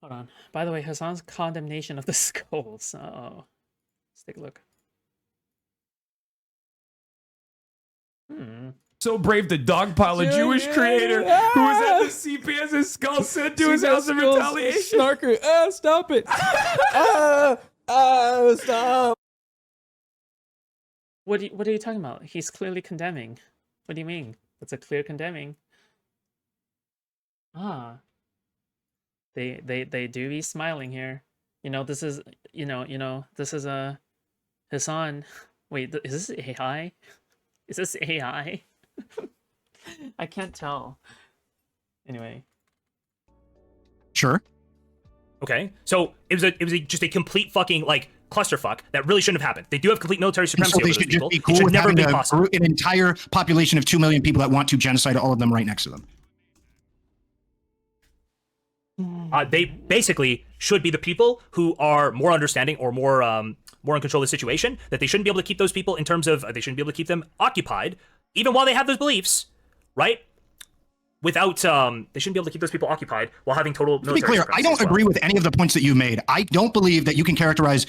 Hold on. By the way, Hasan's condemnation of the skulls. Uh-oh. Let's take a look. So brave to dogpile a Jewish creator who was at the CP as his skull sent to his house in retaliation. Snarker, stop it. Stop. What are you talking about? He's clearly condemning. What do you mean? That's a clear condemning. Ah. They do be smiling here. You know, this is this is a Hasan. Wait, is this AI? Is this AI? I can't tell. Anyway. Sure. Okay, so it was just a complete fucking like clusterfuck that really shouldn't have happened. They do have complete military supremacy over those people. Be cool it should with never be having possible. an entire population of 2 million people that want to genocide all of them right next to them. They basically should be the people who are more understanding or more in control of the situation. That they shouldn't be able to keep those people in terms of they shouldn't be able to keep them occupied, even while they have those beliefs, right? Without they shouldn't be able to keep those people occupied while having total military. To be clear, I don't agree with any of the points that you made. I don't believe that you can characterize,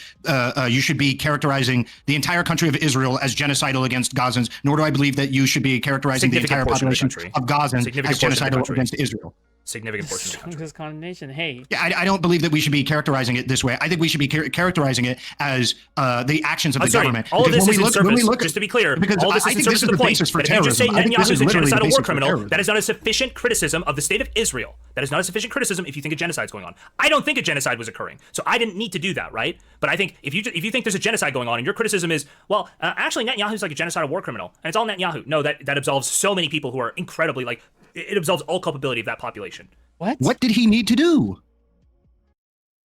you should be characterizing the entire country of Israel as genocidal against Gazans, nor do I believe that you should be characterizing the entire population of Gazans as genocidal against Israel. Significant portion of the country. This condemnation. Hey. Yeah, I don't believe that we should be characterizing it this way. I think we should be characterizing it as the actions of the government. All of this is in service, just to be clear, because all this is in service of the point that if you just say Netanyahu is a genocidal war criminal, that is not a sufficient criticism of the state of Israel. That is not a sufficient criticism if you think a genocide is going on. I don't think a genocide was occurring, so I didn't need to do that, right? But I think if you think there's a genocide going on and your criticism is, well, actually Netanyahu's like a genocidal war criminal, and it's all Netanyahu. No, that absolves so many people who are incredibly like, it absolves all culpability of that population. What did he need to do?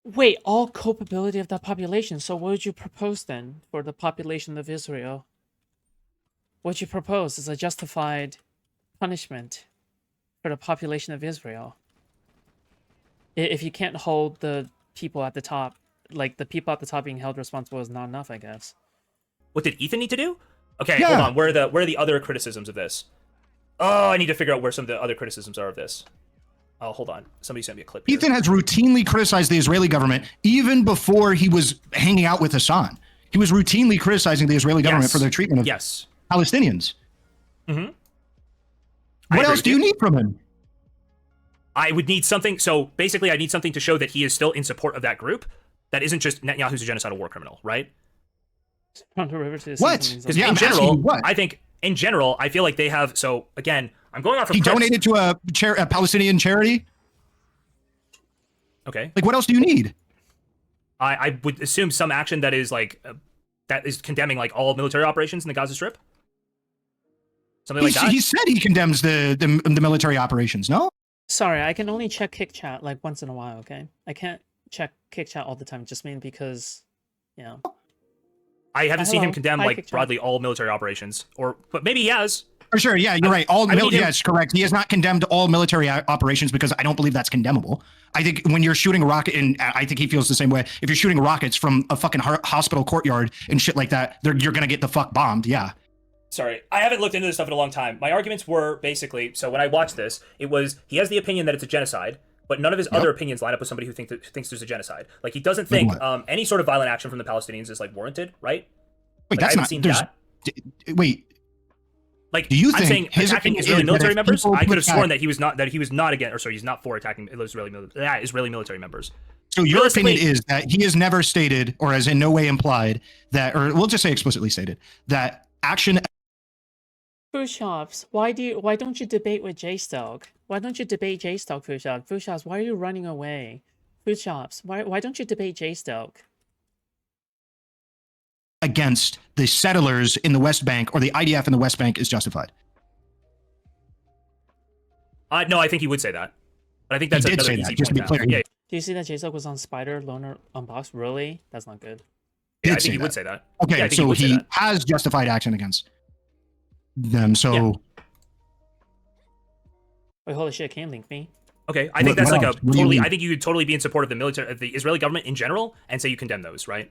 Wait, all culpability of that population. So what would you propose then for the population of Israel? What you propose is a justified punishment for the population of Israel. If you can't hold the people at the top, like the people at the top being held responsible is not enough, I guess. What did Ethan need to do? Okay, hold on. Where are the other criticisms of this? Oh, I need to figure out where some of the other criticisms are of this. Oh, hold on. Somebody sent me a clip here. Ethan has routinely criticized the Israeli government even before he was hanging out with Hasan. He was routinely criticizing the Israeli government for their treatment of Palestinians. Mm-hmm. What else do you need from him? I would need something. So basically, I need something to show that he is still in support of that group. That isn't just Netanyahu's a genocidal war criminal, right? What? Because in general, I think in general, I feel like they have. So again, I'm going off of. He donated to a Palestinian charity. Okay. Like, what else do you need? I would assume some action that is like that is condemning like all military operations in the Gaza Strip. Something like that. He said he condemns the military operations. No. Sorry, I can only check Kick Chat like once in a while. Okay, I can't check Kick Chat all the time. Just mainly because, you know. I haven't seen him condemn like broadly all military operations, but maybe he has. For sure, yeah, you're right. Yes, correct. He has not condemned all military operations because I don't believe that's condemnable. I think when you're shooting a rocket, and I think he feels the same way. If you're shooting rockets from a fucking hospital courtyard and shit like that, you're gonna get the fuck bombed. Yeah. Sorry, I haven't looked into this stuff in a long time. My arguments were basically, so when I watched this, it was he has the opinion that it's a genocide, but none of his other opinions line up with somebody who thinks there's a genocide. Like he doesn't think any sort of violent action from the Palestinians is like warranted, right? Wait, that's not. Wait. Like, do you think I'm saying attacking Israeli military members? I could have sworn that he was not against, or sorry, he's not for attacking Israeli military members. So your opinion is that he has never stated, or has in no way implied that, or we'll just say explicitly stated that action. Foodshops, why don't you debate with Jstlk? Why don't you debate Jstlk, Foodshops? Foodshops, why are you running away? Foodshops, why don't you debate Jstlk? Against the settlers in the West Bank or the IDF in the West Bank is justified. No, I think he would say that. But I think that's another easy just to be clear. Yeah. Do you see that Jstlk was on Spider Loner Unboxed? Really? That's not good. Yeah, I think he would say that. Okay, yeah, so he has justified action against them. So wait, holy shit, can't link me. Okay, I think that's like a totally. I think you could totally be in support of the military, of the Israeli government in general, and say you condemn those, right?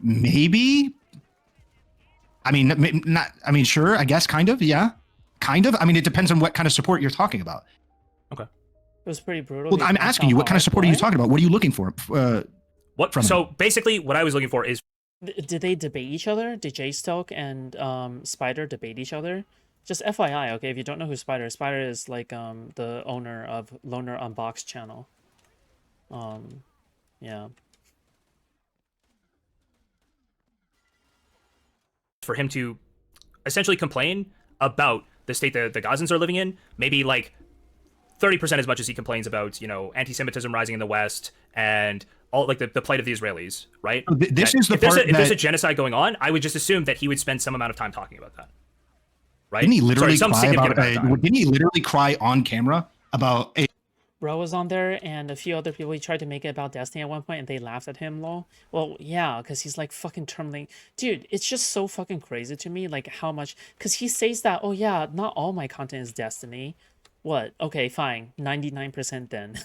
Maybe. I mean, not. I mean, sure. I guess, kind of. Yeah, kind of. I mean, it depends on what kind of support you're talking about. Okay. It was pretty brutal. Well, He I'm passed asking out you, what kind of support are you hard. talking about? What are you looking for? What? From So basically, what I was looking for is Did they debate each other? Did Jstlk and Spider debate each other? Just FYI, okay, if you don't know who Spider is like the owner of Loner Unboxed channel. Yeah. for him to essentially complain about the state that the Gazans are living in, maybe like 30% as much as he complains about, you know, anti-Semitism rising in the West and all like the plight of the Israelis, right? This is the if there's part if there's a that- genocide going on, I would just assume that he would spend some amount of time talking about that. Right? Didn't he literally Sorry, some cry significant about? amount of time. Didn't he literally cry on camera about? Bro was on there, and a few other people. He tried to make it about Destiny at one point, and they laughed at him. Lol. Well, yeah, because he's like fucking terminating. Dude, it's just so fucking crazy to me, like how much. Because he says that, oh yeah, not all my content is Destiny. What? Okay, fine, 99% then.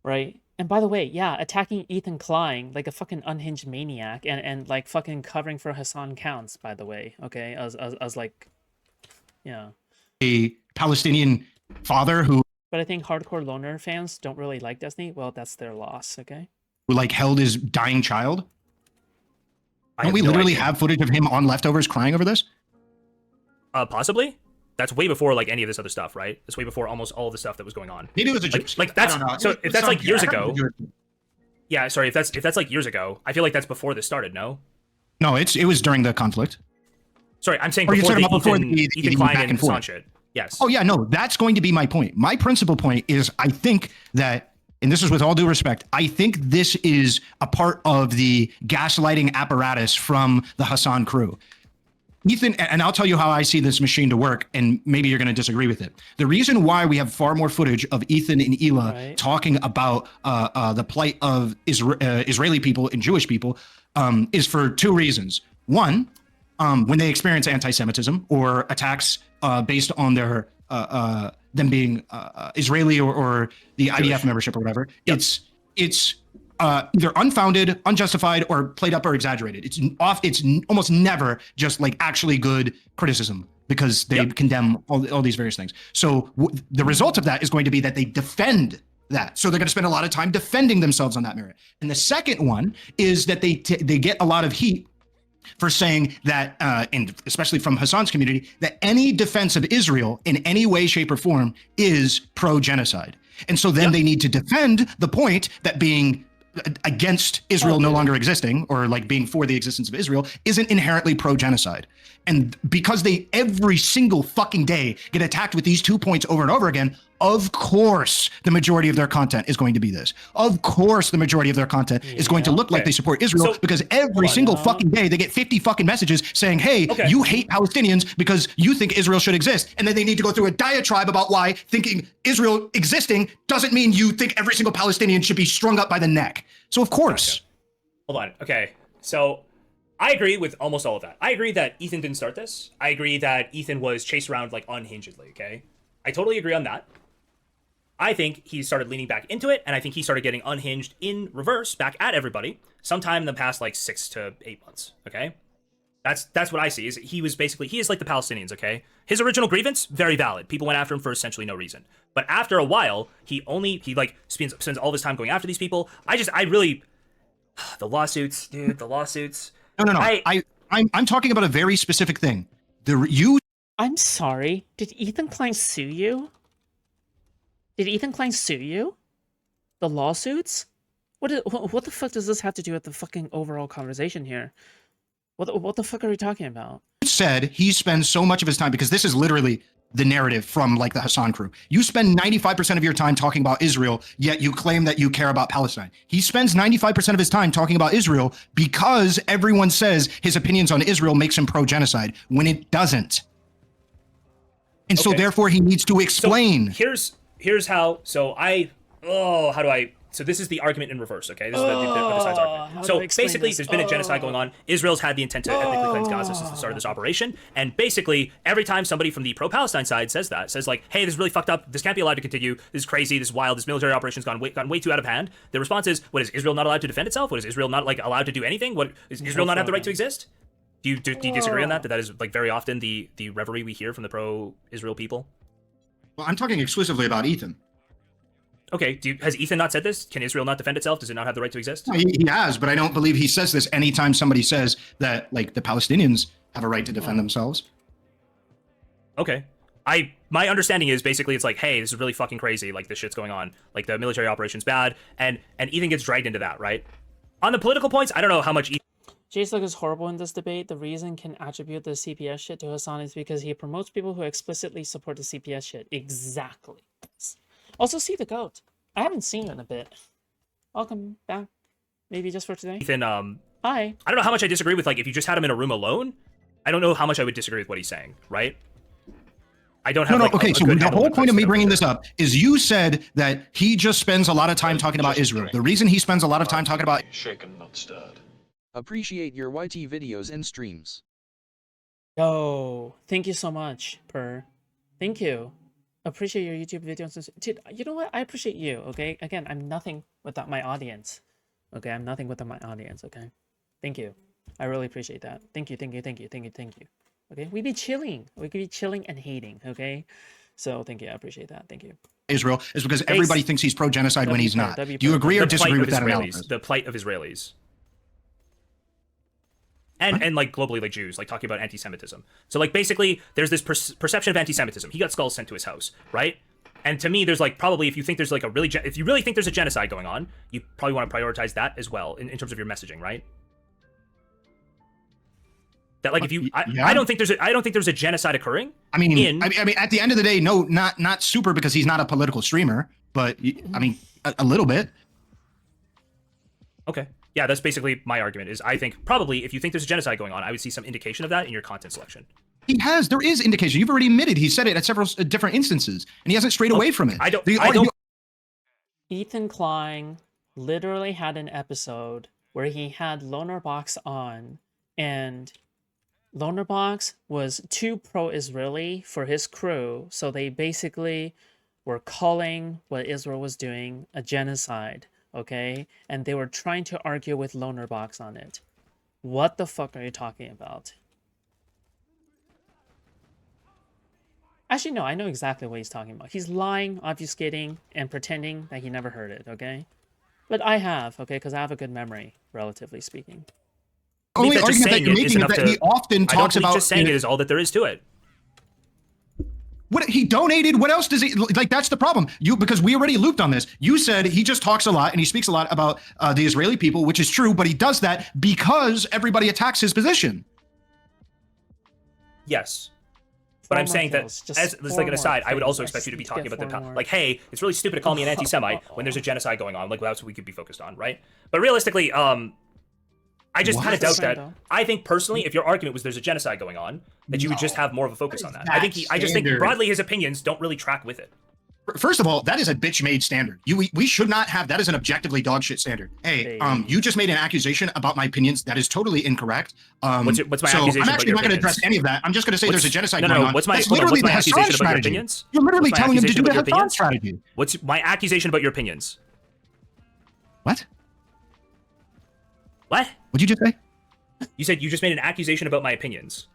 Right. And by the way, yeah, attacking Ethan Klein like a fucking unhinged maniac, and like fucking covering for Hasan counts. By the way, okay, as like, yeah. A Palestinian father who But I think hardcore loner fans don't really like Destiny. Well, that's their loss, okay? like held his dying child. I Don't have we no literally idea. have footage of him on Leftovers crying over this? Possibly. That's way before like any of this other stuff, right? It's way before almost all of the stuff that was going on. Maybe it was a joke. Like that's I don't know. so if that's like years ago. No, Yeah, sorry, if that's like years ago, I feel like that's before this started. No, it was during the conflict. sorry, I'm saying Or you're before the talking about before Ethan, the Ethan Klein back and and forth. Hasan shit. Yes. Oh yeah, no, that's going to be my point. My principal point is I think that, and this is with all due respect, I think this is a part of the gaslighting apparatus from the Hasan crew. Ethan, and I'll tell you how I see this machine to work, and maybe you're going to disagree with it. The reason why we have far more footage of Ethan and Hila Right. talking about the plight of Israeli people and Jewish people is for two reasons. One, when they experience anti-Semitism or attacks based on their them being Israeli or the IDF membership or whatever, it's either unfounded, unjustified, or played up or exaggerated. It's almost never just like actually good criticism because they condemn all these various things. So the result of that is going to be that they defend that. So they're going to spend a lot of time defending themselves on that merit. And the second one is that they get a lot of heat for saying that, and especially from Hasan's community, that any defense of Israel in any way, shape, or form is pro-genocide. And so then they need to defend the point that being against Israel no longer existing, or like being for the existence of Israel, isn't inherently pro-genocide. And because they every single fucking day get attacked with these 2 points over and over again, of course the majority of their content is going to be this. Of course the majority of their content is going to look like they support Israel, So- because every single fucking day they get 50 fucking messages saying, hey, you hate Palestinians because you think Israel should exist. And then they need to go through a diatribe about why thinking Israel existing doesn't mean you think every single Palestinian should be strung up by the neck. So of course. Hold on. Okay. So I agree with almost all of that. I agree that Ethan didn't start this. I agree that Ethan was chased around like unhingedly. Okay. I totally agree on that. I think he started leaning back into it, and I think he started getting unhinged in reverse back at everybody sometime in the past like 6 to 8 months. Okay. That's what I see. Is he is like the Palestinians, okay? His original grievance, very valid. People went after him for essentially no reason. But after a while, he like spends all of his time going after these people. I really the lawsuits, dude, the lawsuits. No. I'm talking about a very specific thing. I'm sorry. Did Ethan Klein sue you? Did Ethan Klein sue you? The lawsuits? What the fuck does this have to do with the fucking overall conversation here? What the fuck are we talking about? said he spends so much of his time, because this is literally the narrative from like the Hasan crew. You spend 95% of your time talking about Israel, yet you claim that you care about Palestine. He spends 95% of his time talking about Israel because everyone says his opinions on Israel makes him pro-genocide, when it doesn't. And so therefore he needs to explain. So here's how. So this is the argument in reverse, okay? This is the other side's argument. So basically, there's been a genocide going on. Israel's had the intent to ethnically cleanse Gaza since the start of this operation. And basically, every time somebody from the pro-Palestine side says like, hey, this is really fucked up. This can't be allowed to continue. This is crazy. This is wild. This military operation's gotten way too out of hand. The response is, what, is Israel not allowed to defend itself? What, is Israel not like allowed to do anything? What, is Israel not have the right to exist? Do you disagree on that? That is like very often the reverie we hear from the pro-Israel people? Well, I'm talking exclusively about Ethan. Okay, has Ethan not said this? Can Israel not defend itself? Does it not have the right to exist? No, he has, but I don't believe he says this anytime somebody says that, like, the Palestinians have a right to defend themselves. Okay. My understanding is basically it's like, hey, this is really fucking crazy. Like, this shit's going on. Like, the military operation's bad, and Ethan gets dragged into that, right? On the political points, I don't know how much Jstlk is horrible in this debate. The reason can attribute the CPS shit to Hasan is because he promotes people who explicitly support the CPS shit. Exactly. Also, see the goat. I haven't seen you in a bit. Welcome back. Maybe just for today. Ethan, Hi. I don't know how much I disagree with, like, if you just had him in a room alone, I don't know how much I would disagree with what he's saying, right? I don't have, okay, so the whole point of me bringing this up is you said that he just spends a lot of time talking about Israel. The reason he spends a lot of time talking about... Shaken, not stirred. Appreciate your YT videos and streams. Yo, thank you so much, Per. Thank you. Appreciate your YouTube videos. Dude, you know what? I appreciate you, okay? Again, I'm nothing without my audience. Okay, I'm nothing without my audience, okay? Thank you. I really appreciate that. Thank you, thank you, thank you, thank you, thank you. Okay, we be chilling. We could be chilling and hating, okay? So thank you, I appreciate that. Thank you. Israel is because everybody thinks he's pro-genocide when he's not. Do you agree or disagree with that analysis? The plight of Israelis. And like globally, like Jews, like talking about anti-Semitism. So like basically, there's this perception of anti-Semitism. He got skulls sent to his house, right? And to me, there's like probably if you think there's like a really if you really think there's a genocide going on, you probably want to prioritize that as well in terms of your messaging, right? That like if you I don't think there's a genocide occurring. I mean at the end of the day, no, not super because he's not a political streamer, but I mean a little bit. Okay. Yeah, that's basically my argument is I think probably if you think there's a genocide going on, I would see some indication of that in your content selection. There is indication. You've already admitted he said it at several different instances and he hasn't strayed away from it. Ethan Klein literally had an episode where he had Loner Box on and Loner Box was too pro-Israeli for his crew, so they basically were calling what Israel was doing a genocide. Okay, and they were trying to argue with Loner Box on it. What the fuck are you talking about? Actually, no, I know exactly what he's talking about. He's lying, obfuscating, and pretending that he never heard it, okay? But I have, okay, because I have a good memory, relatively speaking. The only argument that you're making is that he often talks about... just saying it is all that there is to it. What he donated? What else does he like? That's the problem. Because we already looped on this. You said he just talks a lot and he speaks a lot about the Israeli people, which is true, but he does that because everybody attacks his position. Yes. But I'm saying that as like an aside, I would also expect you to be talking about the like, hey, it's really stupid to call me an anti-Semite when there's a genocide going on. Like that's what we could be focused on, right? But realistically, I just kind of doubt that. I think personally, if your argument was there's a genocide going on, that you would just have more of a focus on that. I just think broadly his opinions don't really track with it. First of all, that is a bitch-made standard. We should not have that as an objectively dog shit standard. Hey, you just made an accusation about my opinions that is totally incorrect. What's my accusation? I'm actually not going to address any of that. I'm just going to say there's a genocide going on. What's my accusation about your opinions? You're literally telling him to do the Hasan strategy. What's my accusation about your opinions? What? What? What'd you just say? You said you just made an accusation about my opinions.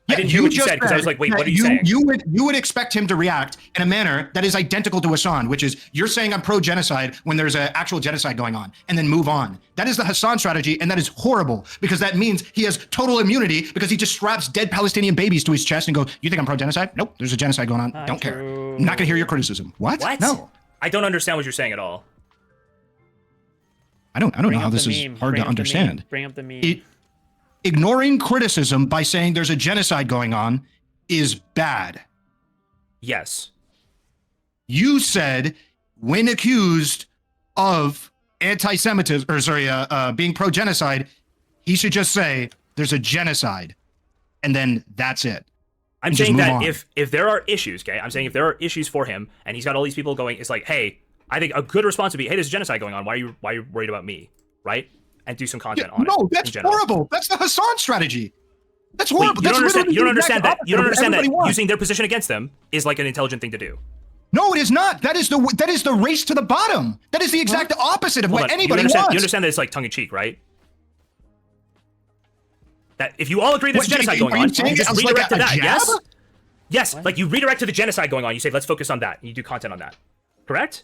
I didn't hear what you said because I was like, wait, what are you saying? You would expect him to react in a manner that is identical to Hasan, which is you're saying I'm pro-genocide when there's an actual genocide going on, and then move on. That is the Hasan strategy, and that is horrible because that means he has total immunity because he just straps dead Palestinian babies to his chest and goes, "You think I'm pro-genocide? Nope, there's a genocide going on. Don't care. I'm not gonna hear your criticism." What? No. I don't understand what you're saying at all. I don't know how this is hard to understand. Bring up the meme. Ignoring criticism by saying there's a genocide going on is bad. Yes. You said when accused of anti-Semitism, being pro-genocide, he should just say there's a genocide, and then that's it. I'm saying that if there are issues, okay, I'm saying if there are issues for him, and he's got all these people going, it's like, hey, I think a good response would be, hey, there's a genocide going on. Why are you worried about me, right? And do some content on it. No, that's horrible. That's the Hasan strategy. That's horrible. You don't understand that using their position against them is like an intelligent thing to do. No, it is not. That is the race to the bottom. That is the exact opposite of what anybody wants. You understand that it's like tongue-in-cheek, right? That if you all agree there's genocide going on, you just redirect to that, yes? Yes, What? like you redirect to the genocide going on. You say, let's focus on that. And you do content on that. Correct?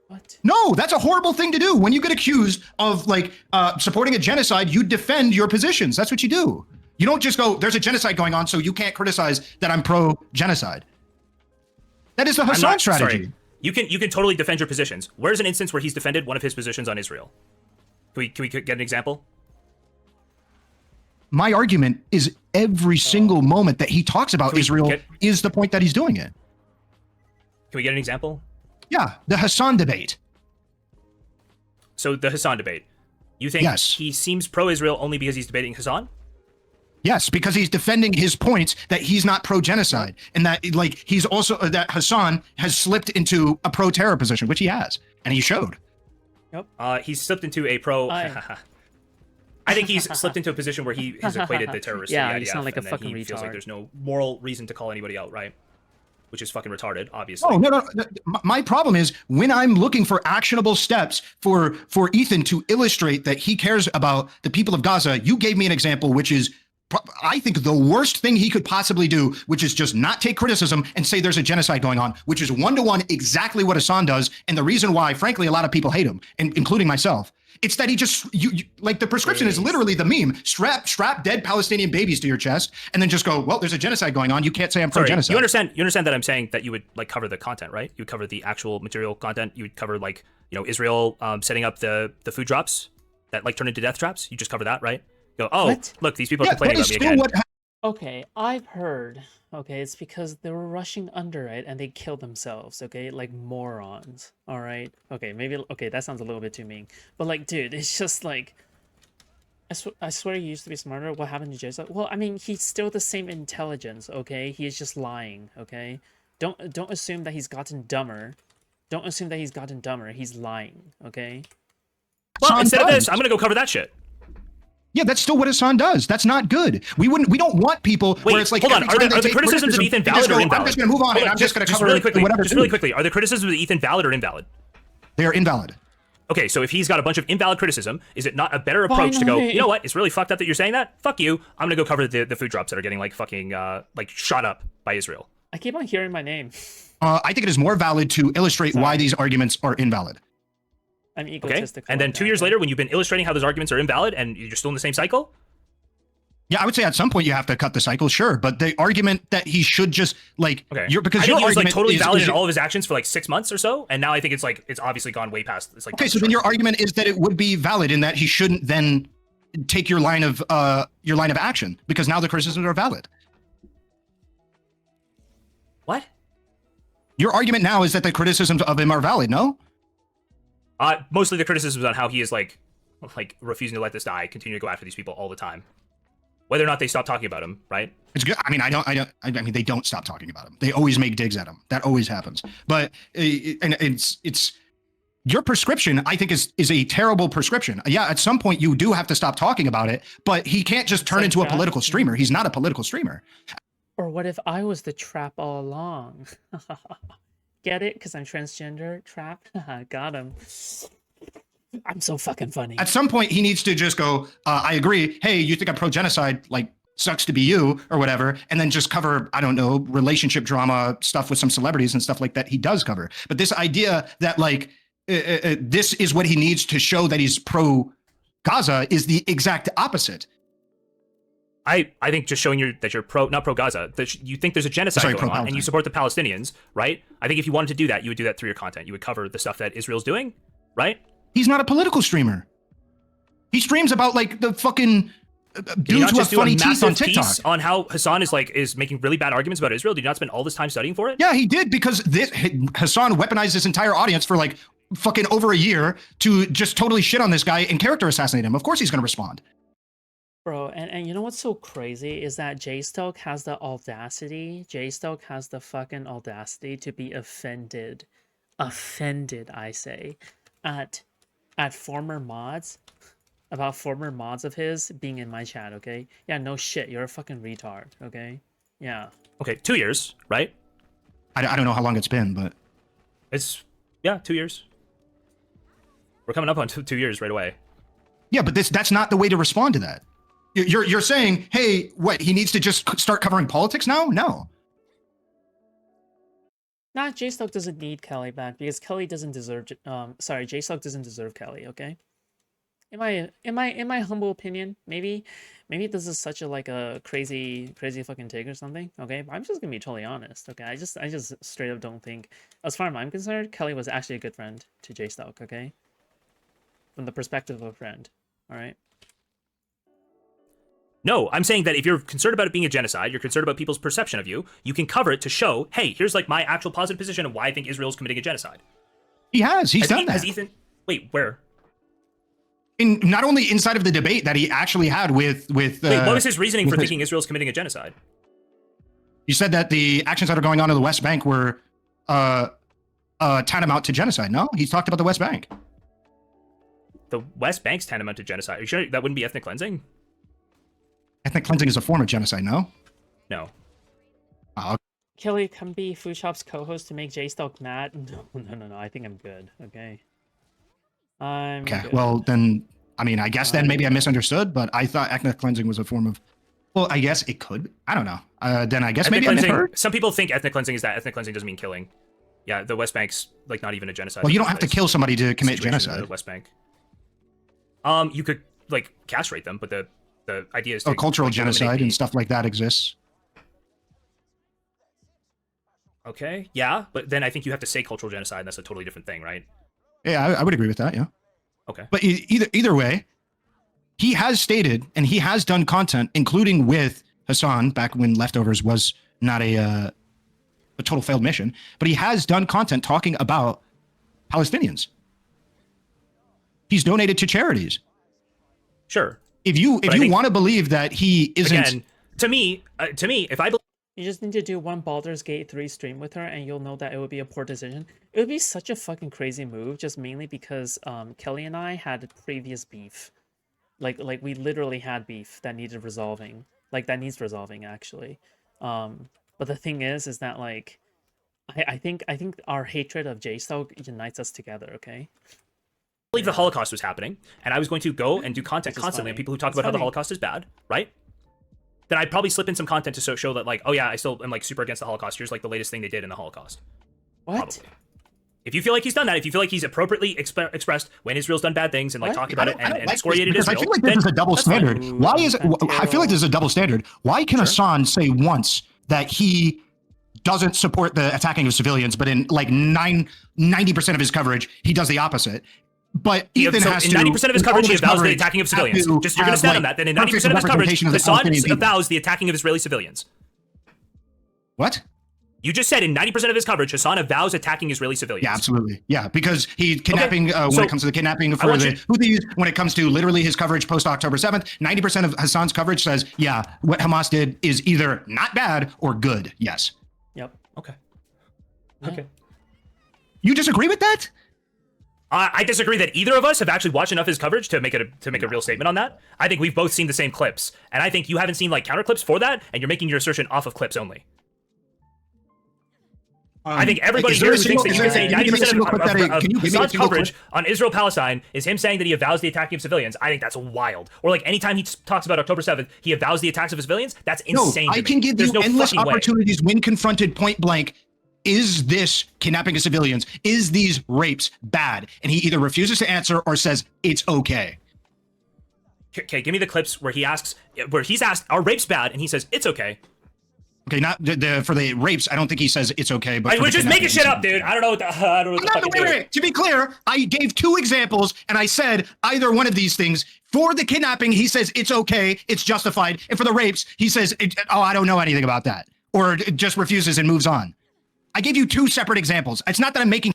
What? No, that's a horrible thing to do. When you get accused of like supporting a genocide, you defend your positions. That's what you do. You don't just go, there's a genocide going on, so you can't criticize that I'm pro-genocide. That is the Hasan strategy. Sorry. You can totally defend your positions. Where's an instance where he's defended one of his positions on Israel? Can we get an example? My argument is every single moment that he talks about Israel is the point that he's doing it. Can we get an example? Yeah, the Hasan debate. So the Hasan debate. You think he seems pro-Israel only because he's debating Hasan? Yes, because he's defending his points that he's not pro-genocide, and that like he's also that Hasan has slipped into a pro-terror position, which he has, and he showed. Yep. He's slipped into a pro. I think he's slipped into a position where he has equated the terrorists. Yeah, to the you IDF, sound like a and then fucking he feels like retard. there's no moral reason to call anybody out, right? Which is fucking retarded, obviously. Oh no. My problem is when I'm looking for actionable steps for Ethan to illustrate that he cares about the people of Gaza. You gave me an example, which is I think the worst thing he could possibly do, which is just not take criticism and say there's a genocide going on, which is one-to-one exactly what Hasan does, and the reason why, frankly, a lot of people hate him, including myself. It's that he just you like the prescription is literally the meme: strap dead Palestinian babies to your chest, and then just go, well, there's a genocide going on. You can't say I'm pro-genocide. You understand that I'm saying that you would like cover the content, right? You would cover the actual material content. You would cover like Israel setting up the food drops that like turn into death traps. You just cover that, right? Go, oh, What? look, these people are complaining about me again. Okay, I've heard. Okay, it's because they were rushing under it and they killed themselves. Okay, like morons. All right. Okay, maybe. Okay, that sounds a little bit too mean. But like, dude, it's just like. I swear he used to be smarter. What happened to Jstlk? Well, I mean, he's still the same intelligence. Okay, he is just lying. Okay, don't assume that he's gotten dumber. Don't assume that he's gotten dumber. He's lying. Okay. Well, instead of this, I'm gonna go cover that shit. Yeah, that's still what Hasan does. That's not good. We don't want people where it's like. Hold on. Are the criticisms of Ethan valid or invalid? I'm just going to move on, and I'm just going to cover really quickly. whatever. Just really quickly, are the criticisms of Ethan valid or invalid? They are invalid. Okay, so if he's got a bunch of invalid criticism, is it not a better approach to go, you know what? It's really fucked up that you're saying that. Fuck you. I'm gonna go cover the food drops that are getting like fucking like shot up by Israel. I keep on hearing my name. I think it is more valid to illustrate why these arguments are invalid. I'm egotistical. Okay, and then 2 years later, when you've been illustrating how those arguments are invalid and you're still in the same cycle. Yeah, I would say at some point you have to cut the cycle, sure. But the argument that he should just like, because I your think he was like argument totally valid is in all of his actions for like 6 months or so, and now I think it's like it's obviously gone way past. It's like okay, so then your argument is that it would be valid in that he shouldn't then take your line of action because now the criticisms are valid. What? Your argument now is that the criticisms of him are valid, no? Mostly the criticisms on how he is like refusing to let this die, continue to go after these people all the time. Whether or not they stop talking about him, right? It's good. I mean, they don't stop talking about him. They always make digs at him. That always happens. But and it's your prescription, I think, is a terrible prescription. Yeah, at some point you do have to stop talking about it, but he can't just turn into a political streamer. He's not a political streamer. Or what if I was the trap all along? Get it? Because I'm transgender. Trap. Got him. I'm so fucking funny. At some point, he needs to just go, I agree. Hey, you think I'm pro-genocide? Like, sucks to be you or whatever. And then just cover, I don't know, relationship drama stuff with some celebrities and stuff like that he does cover. But this idea that like, this is what he needs to show that he's pro-Gaza is the exact opposite. I think just showing that you're not pro-Gaza, that you think there's a genocide going on and you support the Palestinians, right? I think if you wanted to do that, you would do that through your content. You would cover the stuff that Israel's doing, right? He's not a political streamer. He streams about like the fucking dudes who have funny teeth on TikTok. Piece on how Hasan is making really bad arguments about Israel. Did you not spend all this time studying for it? Yeah, he did, because Hasan weaponized this entire audience for like fucking over a year to just totally shit on this guy and character assassinate him. Of course he's going to respond. Bro, and you know what's so crazy is that Jstlk has the audacity. Jstlk has the fucking audacity to be offended, I say, at former mods, about former mods of his being in my chat. Okay, yeah, no shit, you're a fucking retard. Okay, yeah. Okay, 2 years, right? I don't know how long it's been, but it's 2 years. We're coming up on 2 years right away. Yeah, but that's not the way to respond to that. You're saying, hey, what, he needs to just start covering politics now? No. Nah, Jstlk doesn't need Kelly back because Kelly doesn't deserve. Sorry, Jstlk doesn't deserve Kelly. Okay. In my humble opinion, maybe this is such a like a crazy fucking take or something. Okay, but I'm just gonna be totally honest. Okay, I just straight up don't think, as far as I'm concerned, Kelly was actually a good friend to Jstlk. Okay, from the perspective of a friend. All right. No, I'm saying that if you're concerned about it being a genocide, you're concerned about people's perception of you, you can cover it to show, hey, here's like my actual positive position of why I think Israel's committing a genocide. He has. He's done that. Has Ethan? Wait, where? Not only inside of the debate that he actually had with. Wait, what was his reasoning for thinking Israel's committing a genocide? He said that the actions that are going on in the West Bank were tantamount to genocide. No, he's talked about the West Bank. The West Bank's tantamount to genocide. Are you sure that wouldn't be ethnic cleansing? Ethnic cleansing is a form of genocide, no? No. Kelly, come be Foodshops co-host to make Jstlk mad. No. I think I'm good. Okay. Okay. Good. Well, then, I mean, I guess then maybe I misunderstood, but I thought ethnic cleansing was a form of. Well, I guess it could. I don't know. Then I guess Ethnic maybe I misheard. Some people think ethnic cleansing is that. Ethnic cleansing doesn't mean killing. Yeah, the West Bank's like not even a genocide. Well, you don't have to kill somebody to commit Situation in genocide. the West Bank. You could like castrate them, but the idea is to, cultural like, genocide and stuff like that exists. Okay, yeah, but then I think you have to say cultural genocide, and that's a totally different thing, right? Yeah, I would agree with that. Yeah. Okay. But either way, he has stated and he has done content, including with Hasan back when Leftovers was not a total failed mission. But he has done content talking about Palestinians. He's donated to charities. Sure. If you want to believe that he isn't, again, to me, if I believe. You just need to do one Baldur's Gate 3 stream with her, and you'll know that it would be a poor decision. It would be such a fucking crazy move, just mainly because Kelly and I had previous beef. Like we literally had beef that needed resolving. Like that needs resolving actually. But the thing is that like, I think our hatred of Jstlk unites us together. Okay. Believe the Holocaust was happening, and I was going to go and do content constantly on people who talk about how the Holocaust is bad, right? Then I'd probably slip in some content to show that, like, oh yeah, I still am like super against the Holocaust. Here's like the latest thing they did in the Holocaust. What? Probably. If you feel like he's done that, if you feel like he's appropriately expressed when Israel's done bad things and like talked about it and excoriated Israel, I feel like this is a double standard. Why is it? I feel like this is a double standard. Why can Hasan say once that he doesn't support the attacking of civilians, but in like 90% of his coverage, he does the opposite? But Ethan has to. In 90% of his coverage, he avows the attacking of civilians. Just you're going to stand on that. Then in 90% of his coverage, Hasan avows the attacking of Israeli civilians. What? You just said in 90% of his coverage, Hasan avows attacking Israeli civilians. Yeah, absolutely. Yeah, because he kidnapping when it comes to the kidnapping for the Houthis, when it comes to literally his coverage post October 7th, 90% of Hasan's coverage says, yeah, what Hamas did is either not bad or good. Yes. Yep. Okay. Okay. You disagree with that? I disagree that either of us have actually watched enough of his coverage to make a real statement on that. I think we've both seen the same clips, and I think you haven't seen like counter clips for that, and you're making your assertion off of clips only. I think everybody here who thinks that you can say 90% of Hasan's coverage on Israel-Palestine is him saying that he avows the attacking of civilians. I think that's wild. Or like anytime he talks about October 7th, he avows the attacks of civilians. That's insane. No, I can give you endless opportunities when confronted point blank. Is this kidnapping of civilians? Is these rapes bad? And he either refuses to answer or says it's okay. Okay, give me the clips where he's asked, are rapes bad? And he says it's okay. Okay, not for the rapes. I don't think he says it's okay. But we're just making shit up, dude. I don't know what the wait. To be clear, I gave two examples, and I said either one of these things. For the kidnapping, he says it's okay, it's justified, and for the rapes, he says, I don't know anything about that, or just refuses and moves on. I gave you two separate examples. It's not that I'm making.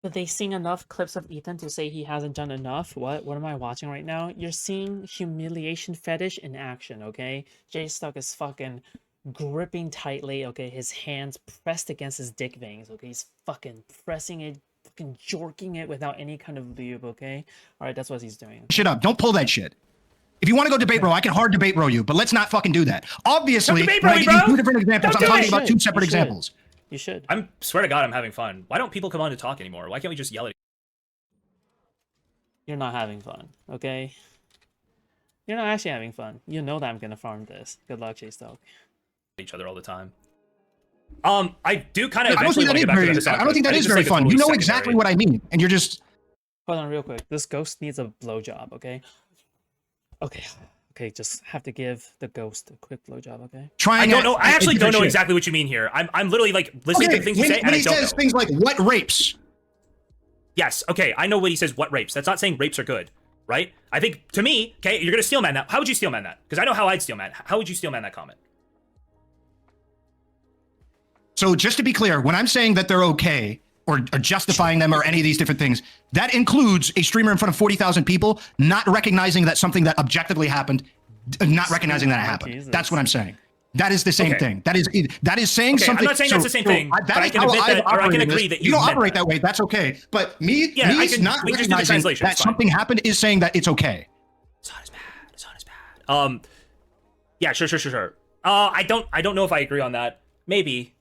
But they seen enough clips of Ethan to say he hasn't done enough. What am I watching right now? You're seeing humiliation fetish in action. Okay, Jstlk is fucking gripping tightly. Okay, his hands pressed against his dick veins. Okay, he's fucking pressing it, fucking jorking it without any kind of lube. Okay, all right, that's what he's doing. Shut up! Don't pull that shit. If you want to go debate row, I can hard debate row you, but let's not fucking do that. Obviously, when I give you two different examples, I'm talking about two separate examples. You should. I swear to God, I'm having fun. Why don't people come on to talk anymore? Why can't we just yell at You're not having fun, okay? You're not actually having fun. You know that I'm gonna farm this. Good luck, Jstlk. each other all the time? I do kind of I don't think that is very. I don't think that is very fun. You know exactly what I mean, and you're just. Hold on, real quick. This ghost needs a blowjob. Okay. Okay. Just have to give the ghost a quick blowjob. Okay. I don't know. I actually don't know exactly what you mean here. I'm literally like listening to the things you say, and I don't know. When he says things like "what rapes." Yes. Okay. I know when he says "what rapes." That's not saying rapes are good, right? I think to me, okay, you're gonna steelman that. How would you steelman that? Because I know how I'd steelman. How would you steelman that comment? So just to be clear, when I'm saying that they're okay or justifying them or any of these different things, that includes a streamer in front of 40,000 people not recognizing that something that objectively happened, not recognizing that it happened. Jesus. That's what I'm saying. That is the same thing. That is saying something. I'm not saying that's the same thing, but I can admit that, or I can agree that you don't operate that way. That's okay. But me not recognizing that something happened is saying that it's okay. It's not as bad. It's not as bad. Yeah, sure. I don't know if I agree on that. Maybe.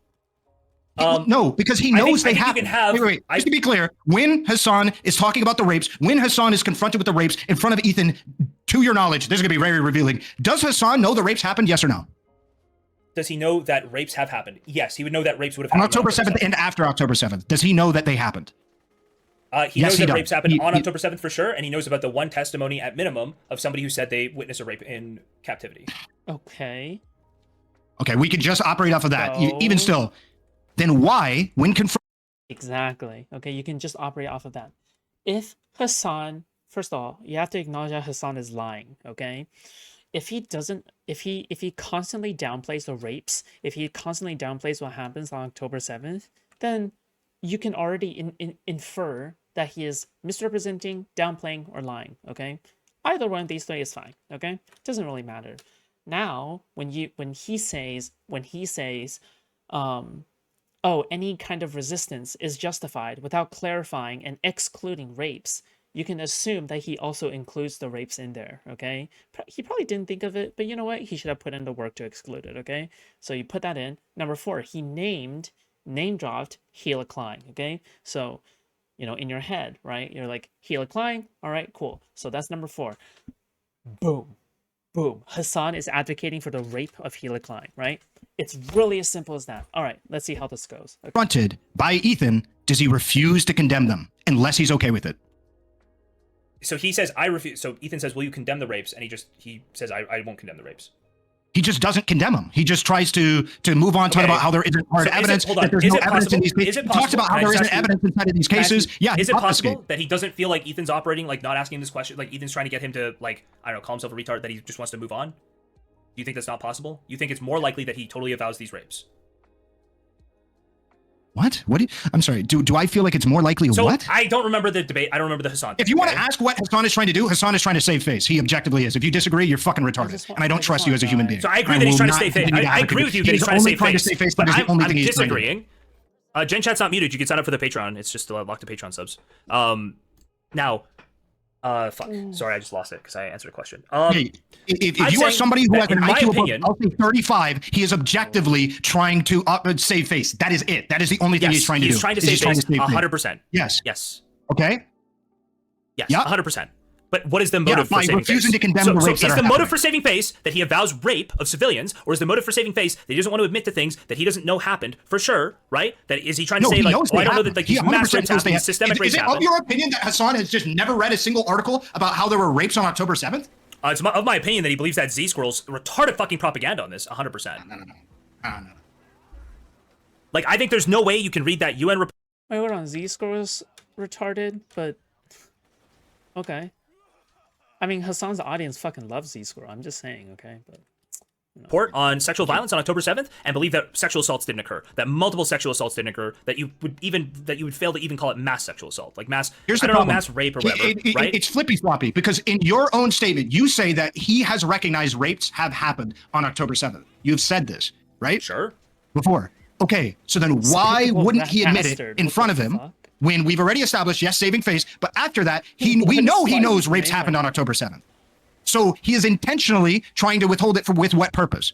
No, because he knows they happen. Wait. Just to be clear, when Hasan is talking about the rapes, when Hasan is confronted with the rapes in front of Ethan, to your knowledge, this is going to be very revealing. Does Hasan know the rapes happened? Yes or no? Does he know that rapes have happened? Yes, he would know that rapes would have happened on October 7th and after October 7th. Does he know that they happened? He knows that rapes happened on October 7th for sure, and he knows about the one testimony at minimum of somebody who said they witnessed a rape in captivity. Okay, we could just operate off of that. Even still, then why, when confronted? Exactly. Okay, you can just operate off of that. If Hasan, first of all, you have to acknowledge that Hasan is lying. Okay, if he constantly downplays the rapes, if he constantly downplays what happens on October 7th, then you can already infer that he is misrepresenting, downplaying, or lying. Okay, either one of these three is fine. Okay, doesn't really matter. Now, when he says, oh, any kind of resistance is justified without clarifying and excluding rapes, you can assume that he also includes the rapes in there, okay? He probably didn't think of it, but you know what? He should have put in the work to exclude it, okay? So you put that in. Number 4, he name-dropped Gila Klein, okay? So, you know, in your head, right? You're like, Gila Klein? All right, cool. So that's number 4. Boom. Hasan is advocating for the rape of Gila Klein, right? It's really as simple as that. All right, let's see how this goes. Okay. Confronted by Ethan, does he refuse to condemn them unless he's okay with it? So he says, I refuse. So Ethan says, will you condemn the rapes? And he says, I won't condemn the rapes. He just doesn't condemn them. He just tries to move on, talk about how there isn't hard evidence, that there's no evidence in these cases. He talks about how there isn't evidence inside of these cases. Yeah, is it possible that he doesn't feel like Ethan's operating, like not asking this question, like Ethan's trying to get him to, like, I don't know, call himself a retard, that he just wants to move on? Do you think that's not possible? You think it's more likely that he totally avows these rapes? What? I'm sorry. Do I feel like it's more likely what? I don't remember the debate. I don't remember the Hasan. If you want to ask what Hasan is trying to do, Hasan is trying to save face. He objectively is. If you disagree, you're fucking retarded. And I don't trust you as a human being. So I agree that he's trying to save face. I agree with you that he's trying to save face. But I'm disagreeing. Gen Chat's not muted. You can sign up for the Patreon. It's just locked to Patreon subs. Now, fuck. Sorry, I just lost it because I answered a question. If you are somebody who has an IQ of 35, he is objectively trying to save face. That is it. That is the only thing he's trying to do. He's trying to save face. 100%. Yes. Okay. Yes. 100%. But what is the motive for saving face? To condemn the rapes is the motive for saving face that he avows rape of civilians, or is the motive for saving face that he doesn't want to admit to things that he doesn't know happened for sure? Right? That is he trying to say like, I don't know that like these mass rapes happen, systemic rapes happen? Is it of your opinion that Hasan has just never read a single article about how there were rapes on October 7th? It's of my opinion that he believes that Z-Squirrel's retarded fucking propaganda on this, 100%. No. Like, I think there's no way you can read that UN report. Wait, hold on. Z-Squirrel's retarded, but okay. I mean, Hasan's audience fucking loves Z-Squirrel. I'm just saying, okay? But report on sexual violence on October 7th and believe that sexual assaults didn't occur, that multiple sexual assaults didn't occur, that you would fail to even call it mass sexual assault, like mass. Here's I the don't problem. know, mass rape or whatever. Right? It's flippy floppy because in your own statement you say that he has recognized rapes have happened on October 7th. You've said this, right? Sure. Before. Okay, so then why wouldn't he admit it in front of him when we've already established yes, saving face, but after that we know he knows rapes happened on October 7th. So he is intentionally trying to withhold it with what purpose?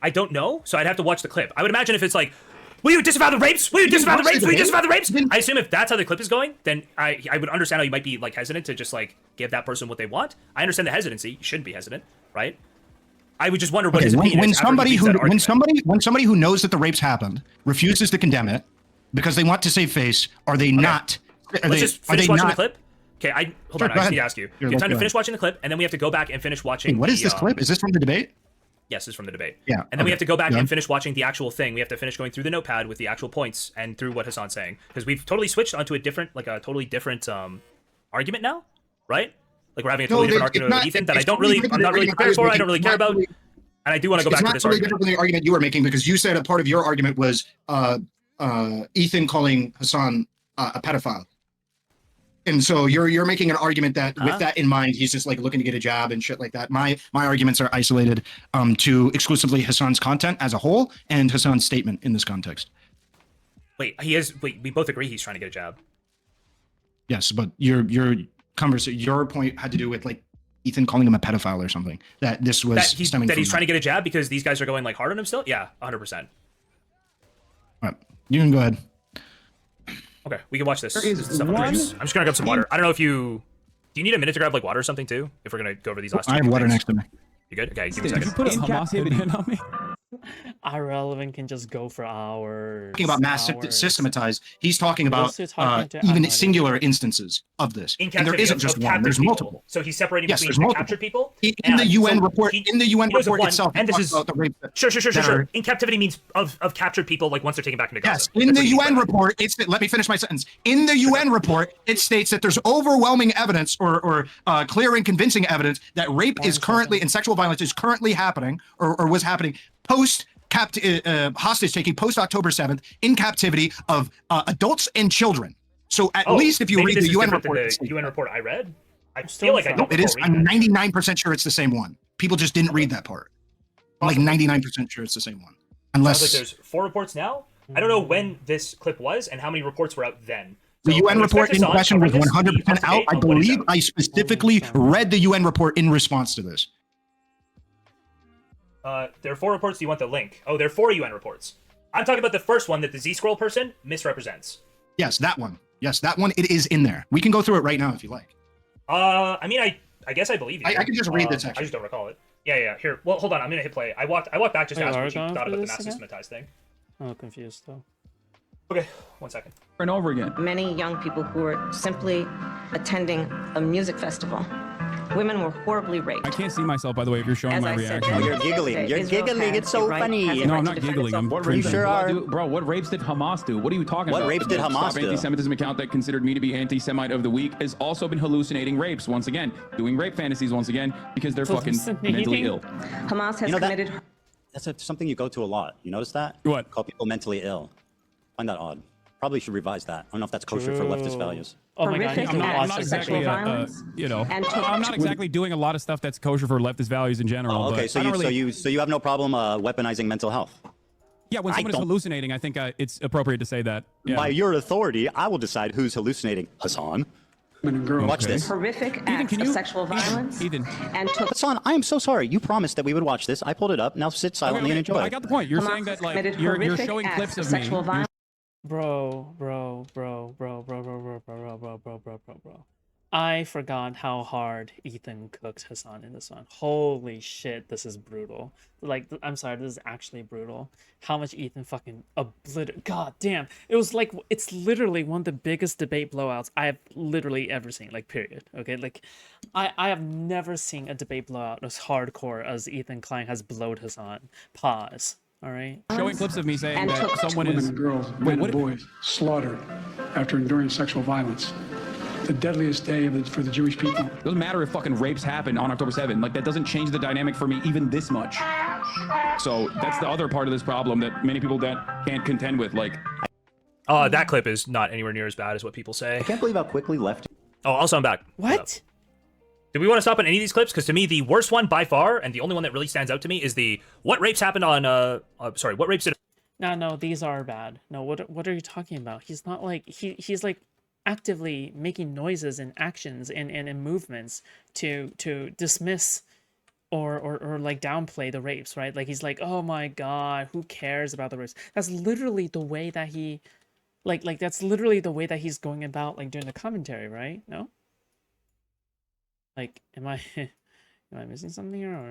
I don't know, so I'd have to watch the clip. I would imagine if it's like, will you disavow the rapes? Will you disavow the rapes? Will you disavow the rapes? I assume if that's how the clip is going, then I would understand how you might be like hesitant to just like give that person what they want. I understand the hesitancy. You shouldn't be hesitant, right? I would just wonder what Okay, his opinion when is. after he makes that argument. when somebody who knows that the rapes happened refuses to condemn it because they want to save face, are they not? Let's just finish watching the clip. Okay, hold Sure, on. go I just ahead. need to ask you. Here, You have time to go finish ahead. watching the clip, and then we have to go back and finish watching. Hey, what is this clip? Is this from the debate? Yes, it's from the debate. Yeah, And then we okay. have to go back Yeah. and finish watching the actual thing. We have to finish going through the notepad with the actual points and through what Hasan's saying, because we've totally switched onto a totally different argument now, right? Like we're having a totally different argument with Ethan that I'm not really prepared for. I don't really care about. And I do want to go back to this It's not really argument. different from the argument you were making because you said a part of your argument was Ethan calling Hasan a pedophile. And so you're making an argument that with that in mind, he's just like looking to get a job and shit like that. My arguments are isolated to exclusively Hasan's content as a whole and Hasan's statement in this context. Wait, we both agree he's trying to get a job. Yes, but your point had to do with like Ethan calling him a pedophile or something. That this was He's trying to get a jab because these guys are going like hard on him still. Yeah, 100%. All right, you can go ahead. Okay, we can watch this. This is the stuff I'm just gonna grab some water. I don't know if you do. You need a minute to grab like water or something too? If we're gonna go over these last. I have water next to me. You good? Okay, give me a Did you second. put a Hamas headband on me? Irrelevant can just go for hours. Talking about mass systematized, he's talking about Those who talking to even Ahmad. singular instances of this. In And there captivity isn't of just one. captured There's people. multiple. So he's separating Yes, between there's the multiple. captured people. In and the UN so report, he report knows of itself, one, and this talks is about the rape that- sure. that are- In captivity means of captured people, like once they're taken back into Gaza. Yes, in That's the what he means UN by that. report, let me finish my sentence. In the UN report, it states that there's overwhelming evidence or clear and convincing evidence that rape is currently and sexual violence is currently happening or was happening post hostage taking post October 7th in captivity of adults and children. So at least if you maybe read this the is UN different than report, the UN report I read. I still feel like I inside. don't. it is. recall reading I'm that. 99% sure it's the same one. People just didn't read that part. I'm like 99% sure it's the same one. Unless Sounds like there's 4 reports now. I don't know when this clip was and how many reports were out then. the So UN I would report expect in Hasan to question was cover this, be 100% up to out. date I on what is believe out. I specifically read the UN report in response to this. There are 4 reports. Do you want the link? Oh, there are 4 UN reports. I'm talking about the first one that the Z-Scroll person misrepresents. Yes, that one. Yes, that one. It is in there. We can go through it right now if you like. I mean, I guess I believe you. I can just read this I section. just don't recall it. Yeah. Here, well, hold on. I'm gonna hit play. I walked back just to Wait, ask are what we you going thought through about the this mass again? systematized thing. I'm confused though. Okay, 1 second. Over and over again. Many young people who were simply attending a music festival. Women were horribly raped. I can't see myself, by the way, if you're showing As my I said, reaction. every You're giggling. day, You're Israel giggling. has It's so the right- funny. has the No, right I'm to not defend giggling. itself. I'm You cringing. sure are. Bro, what rapes did Hamas do? What are you talking What about? rapes did The Hamas Stop do? Anti-Semitism account that considered me to be anti-Semite of the week has also been hallucinating rapes once again, doing rape fantasies once again because they're fucking mentally Hallucinating? ill. Hamas has You know that- committed That's something you go to a lot. You notice that? What? Call people mentally ill. Find that odd. Probably should revise that. I don't know if that's kosher for leftist True. values. Oh my god, Horrific he's I'm not not, I'm acts not of exactly, sexual violence and I'm not exactly doing a lot of stuff that's kosher for leftist values in general. Oh, okay, but so I don't really, so you have no problem weaponizing mental health. yeah, when I someone is don't- hallucinating, I think it's appropriate to say that. Yeah. By your authority, I will decide who's hallucinating. Hasan. Watch this. horrific Ethan, acts can of you- sexual violence Ethan. and took Hasan, I am so sorry. You promised that we would watch this. I pulled it up. Now sit silently and enjoy. I got the point. You're Hamas saying that like committed you're horrific showing acts clips of of me. sexual violence. Bro. I forgot how hard Ethan cooked Hasan in this one. Holy shit, this is brutal. Like, I'm sorry, this is actually brutal. How much Ethan fucking obliterated. God damn. It was like, it's literally one of the biggest debate blowouts I have literally ever seen, like, period. Okay, like, I have never seen a debate blowout as hardcore as Ethan Klein has blowed Hasan. Pause. All right. Showing clips of me saying And that took someone Women is and girls, Wait, men and what? boys slaughtered after enduring sexual violence. The deadliest day for the Jewish people. Doesn't matter if fucking rapes happen on October 7th. Like, that doesn't change the dynamic for me even this much. So that's the other part of this problem that many people that can't contend with. Like, That clip is not anywhere near as bad as what people say. I can't believe how quickly left. Oh, also I'm back. What? Do we want to stop on any of these clips? Because to me, the worst one by far, and the only one that really stands out to me, is the what rapes happened on. What rapes did? No, these are bad. No, what are you talking about? He's not like he's like actively making noises and actions and movements to dismiss or like downplay the rapes, right? Like he's like, oh my god, who cares about the rapes? That's literally the way that he like that's literally the way that he's going about like doing the commentary, right? No? Like, am I missing something here or